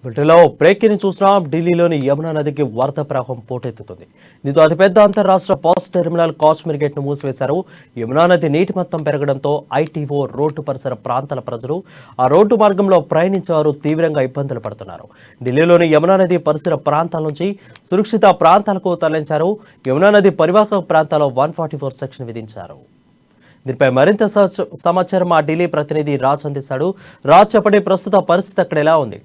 వీటిలో బ్రేకింగ్ చూసినాం. ఢిల్లీలోని యమునా నదికి వరద ప్రవాహం పోటెత్తుతుంది. దీంతో అతిపెద్ద అంతర్రాష్ట్ర బస్ టెర్మినల్ కాశ్మీర్ గేట్ను మూసివేశారు. యమునా నది నీటి మొత్తం పెరగడంతో ఐటీఓ రోడ్డు పరిసర ప్రాంతాల ప్రజలు ఆ రోడ్డు మార్గంలో ప్రయాణించేవారు తీవ్రంగా ఇబ్బందులు పడుతున్నారు. ఢిల్లీలోని యమునా నది పరిసర ప్రాంతాల నుంచి సురక్షిత ప్రాంతాలకు తరలించారు. యమునా నది పరివాహక ప్రాంతాల్లో 144 సెక్షన్ విధించారు. దీనిపై మరింత సమాచారం మా ఢిల్లీ ప్రతినిధి రాజ్ అందిస్తాడు. రాజ్, చెప్పండి, ప్రస్తుత పరిస్థితి అక్కడ ఎలా ఉంది?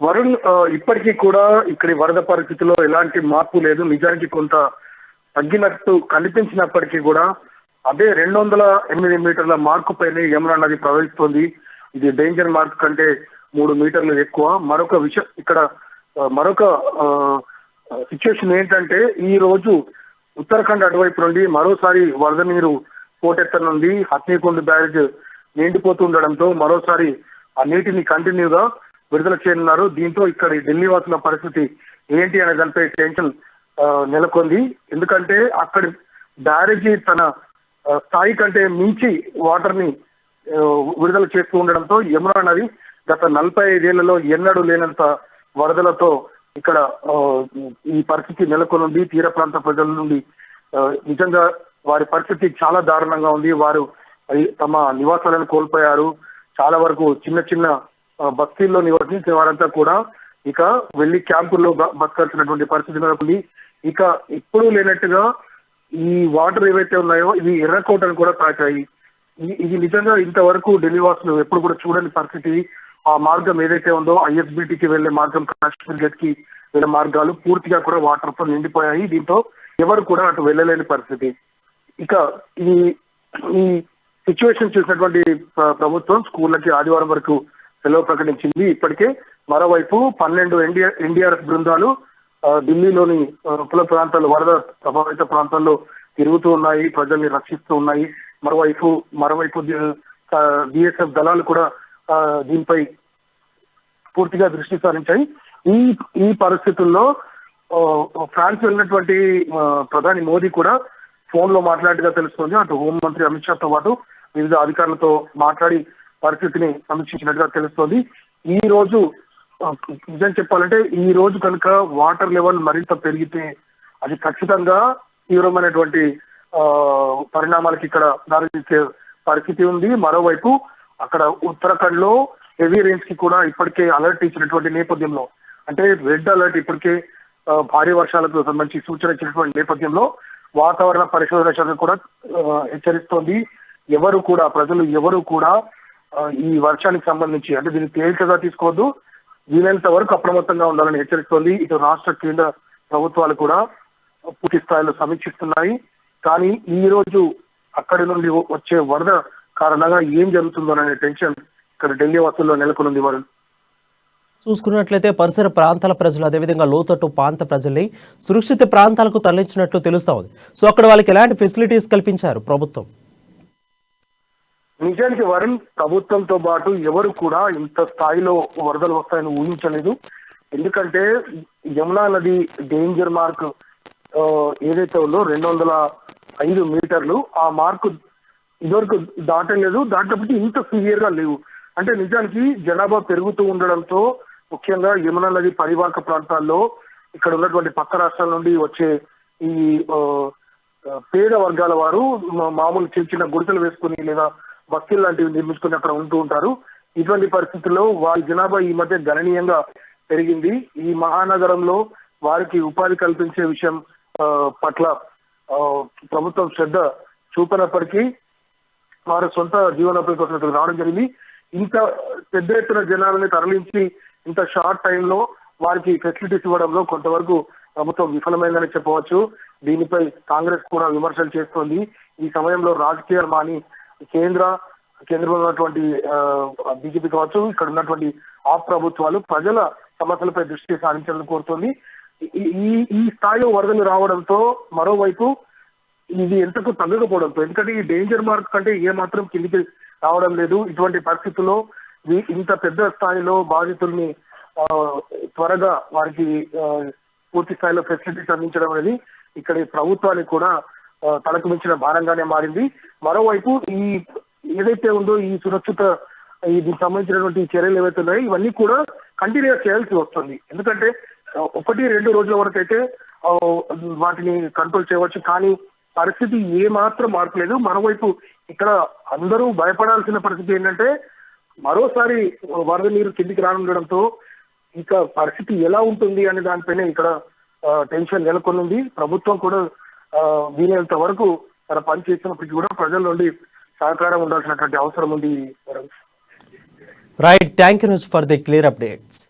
వరుణ్, ఇప్పటికీ కూడా ఇక్కడి వరద పరిస్థితిలో ఎలాంటి మార్పు లేదు. నిజానికి కొంత తగ్గినట్టు కనిపించినప్పటికీ కూడా అదే 208 మీటర్ల మార్కు పైన యమునా నది ప్రవహిస్తోంది. ఇది డేంజర్ మార్క్ కంటే 3 మీటర్లు ఎక్కువ. మరొక విషయం ఇక్కడ మరొక సిచ్యువేషన్ ఏంటంటే, ఈ రోజు ఉత్తరాఖండ్ అటువైపు నుండి మరోసారి వరద నీరు పోటెత్తనుంది. హత్నీకుండ్ బ్యారేజ్ నిండిపోతుండడంతో మరోసారి ఆ నీటిని కంటిన్యూగా విడుదల చేయనున్నారు. దీంతో ఇక్కడ ఢిల్లీ వాసుల పరిస్థితి ఏంటి అనే దానిపై టెన్షన్ నెలకొంది. ఎందుకంటే అక్కడి బ్యారేజీ తన స్థాయి కంటే మించి వాటర్ ని విడుదల చేస్తూ ఉండడంతో యమునా నది గత 45 ఏళ్లలో ఎన్నడూ లేనంత వరదలతో ఇక్కడ ఈ పరిస్థితి నెలకొనుంది. తీర ప్రాంత ప్రజల నుండి నిజంగా వారి పరిస్థితి చాలా దారుణంగా ఉంది. వారు తమ నివాసాలను కోల్పోయారు. చాలా వరకు చిన్న చిన్న బస్తీల్లో నివసించే వారంతా కూడా ఇక వెళ్లి క్యాంపుల్లో బతకాల్సినటువంటి పరిస్థితి నెలకొంది. ఇక ఎప్పుడూ లేనట్టుగా ఈ వాటర్ ఏవైతే ఉన్నాయో ఇవి ఎర్రకోటను కూడా తాకాయి. ఇది నిజంగా ఇంతవరకు ఢిల్లీ వాసులు ఎప్పుడు కూడా చూడని పరిస్థితి. ఆ మార్గం ఏదైతే ఉందో ఐఎస్బిటికి వెళ్లే మార్గం, కాశ్మీర్ గేట్ కి వెళ్లే మార్గాలు పూర్తిగా కూడా వాటర్ తో నిండిపోయాయి. దీంతో ఎవరు కూడా అటు వెళ్ళలేని పరిస్థితి. ఇక ఈ సిచ్యువేషన్ చూసినటువంటి ప్రభుత్వం స్కూళ్ళకి ఆదివారం వరకు సెలవు ప్రకటించింది. ఇప్పటికే మరోవైపు 12 ఎన్డీఆర్ఎఫ్ బృందాలు ఢిల్లీలోని ఉపల ప్రాంతాలు, వరద ప్రభావిత ప్రాంతాల్లో తిరుగుతూ ఉన్నాయి, ప్రజల్ని రక్షిస్తూ ఉన్నాయి. మరోవైపు బిఎస్ఎఫ్ దళాలు కూడా దీనిపై పూర్తిగా దృష్టి సారించాయి. ఈ పరిస్థితుల్లో ఫ్రాన్స్ వెళ్ళినటువంటి ప్రధాని మోదీ కూడా ఫోన్ లో మాట్లాడిగా తెలుస్తుంది. అటు హోంమంత్రి అమిత్ షాతో పాటు వివిధ అధికారులతో మాట్లాడి పరిస్థితిని సమీక్షించినట్టుగా తెలుస్తోంది. ఈ రోజు నిజం చెప్పాలంటే ఈ రోజు కనుక వాటర్ లెవెల్ మరింత పెరిగితే అది ఖచ్చితంగా తీవ్రమైనటువంటి పరిణామాలకి ఇక్కడ దారితీసే పరిస్థితి ఉంది. మరోవైపు అక్కడ ఉత్తరాఖండ్ లో హెవీ రేంజ్ కి కూడా ఇప్పటికే అలర్ట్ ఇచ్చినటువంటి నేపథ్యంలో, అంటే రెడ్ అలర్ట్ ఇప్పటికే భారీ వర్షాలకు సంబంధించి సూచన ఇచ్చినటువంటి నేపథ్యంలో వాతావరణ పరిశోధన శాఖ కూడా హెచ్చరిస్తోంది. ప్రజలు ఎవరు కూడా ఈ వర్షానికి సంబంధించి అంటే దీన్ని తేలికగా తీసుకోవద్దు, వీలైనంత వరకు అప్రమత్తంగా ఉండాలని హెచ్చరిస్తోంది. ఇటు రాష్ట్ర కేంద్ర ప్రభుత్వాలు కూడా పూర్తి స్థాయిలో సమీక్షిస్తున్నాయి. కానీ ఈ రోజు అక్కడి నుండి వచ్చే వరద కారణంగా ఏం జరుగుతుందోననే టెన్షన్ ఇక్కడ ఢిల్లీ వాసుల్లో నెలకొనుంది. వారు చూసుకున్నట్లయితే పరిసర ప్రాంతాల ప్రజలు, అదేవిధంగా లోతట్టు ప్రాంత ప్రజల్ని సురక్షిత ప్రాంతాలకు తరలించినట్లు తెలుస్తా ఉంది. సో అక్కడ వాళ్ళకి ఎలాంటి ఫెసిలిటీస్ కల్పించారు ప్రభుత్వం? నిజానికి వరుణ్, ప్రభుత్వంతో పాటు ఎవరు కూడా ఇంత స్థాయిలో వరదలు వస్తాయని ఊహించలేదు. ఎందుకంటే యమునా నది డేంజర్ మార్క్ ఏదైతే ఉందో 205 మీటర్లు, ఆ మార్కు ఇదివరకు దాటలేదు. దాటినప్పటికీ ఇంత సివియర్ గా లేవు. అంటే నిజానికి జనాభా పెరుగుతూ ఉండడంతో ముఖ్యంగా యమునా నది పరివాహక ప్రాంతాల్లో ఇక్కడ ఉన్నటువంటి పక్క రాష్ట్రాల నుండి వచ్చే ఈ పేద వర్గాల వారు మామూలు చిన్న గుడిసెలు వేసుకుని లేదా బస్తీలు లాంటివి నిర్మించుకుని అక్కడ ఉంటూ ఉంటారు. ఇటువంటి పరిస్థితుల్లో వారి జనాభా ఈ మధ్య గణనీయంగా పెరిగింది. ఈ మహానగరంలో వారికి ఉపాధి కల్పించే విషయం పట్ల ప్రభుత్వం శ్రద్ధ చూపినప్పటికీ వారి సొంత జీవనోపాధి కోసం రావడం జరిగింది. ఇంత పెద్ద ఎత్తున జనాలని తరలించి ఇంత షార్ట్ టైంలో వారికి ఫెసిలిటీస్ ఇవ్వడంలో కొంతవరకు ప్రభుత్వం విఫలమైందని చెప్పవచ్చు. దీనిపై కాంగ్రెస్ కూడా విమర్శలు చేస్తోంది. ఈ సమయంలో రాజకీయాలు మాని కేంద్రంలో ఉన్నటువంటి బీజేపీ కావచ్చు, ఇక్కడ ఉన్నటువంటి ఆప్ ప్రభుత్వాలు ప్రజల సమస్యలపై దృష్టి సారించాలని కోరుతోంది. ఈ స్థాయిలో వరదలు రావడంతో మరోవైపు ఇది ఎంతకు తగ్గకపోవడంతో, ఎందుకంటే ఈ డేంజర్ మార్క్ కంటే ఏ మాత్రం కిందికి రావడం లేదు. ఇటువంటి పరిస్థితుల్లో ఇంత పెద్ద స్థాయిలో బాధితుల్ని త్వరగా వారికి పూర్తి స్థాయిలో ఫెసిలిటీస్ అందించడం అనేది ఇక్కడి ప్రభుత్వానికి కూడా తలకు మించిన భారంగానే మారింది. మరోవైపు ఈ ఏదైతే ఉందో ఈ సురక్షిత దీనికి సంబంధించినటువంటి చర్యలు ఏవైతే ఉన్నాయో ఇవన్నీ కూడా కంటిన్యూస్ చేయాల్సి వస్తుంది. ఎందుకంటే 1-2 రోజుల వరకు అయితే వాటిని కంట్రోల్ చేయవచ్చు, కానీ పరిస్థితి ఏ మాత్రం మార్పు లేదు. మరోవైపు ఇక్కడ అందరూ భయపడాల్సిన పరిస్థితి ఏంటంటే మరోసారి వరద నీరు కిందికి రానుండడంతో ఇక పరిస్థితి ఎలా ఉంటుంది అనే దానిపైన ఇక్కడ టెన్షన్ నెలకొంది. ప్రభుత్వం కూడా వీలైనంత వరకు తన పని చేసినప్పటికీ కూడా ప్రజల నుండి సహకారం ఉండాల్సినటువంటి అవసరం ఉంది. Right, thank you for the clear updates.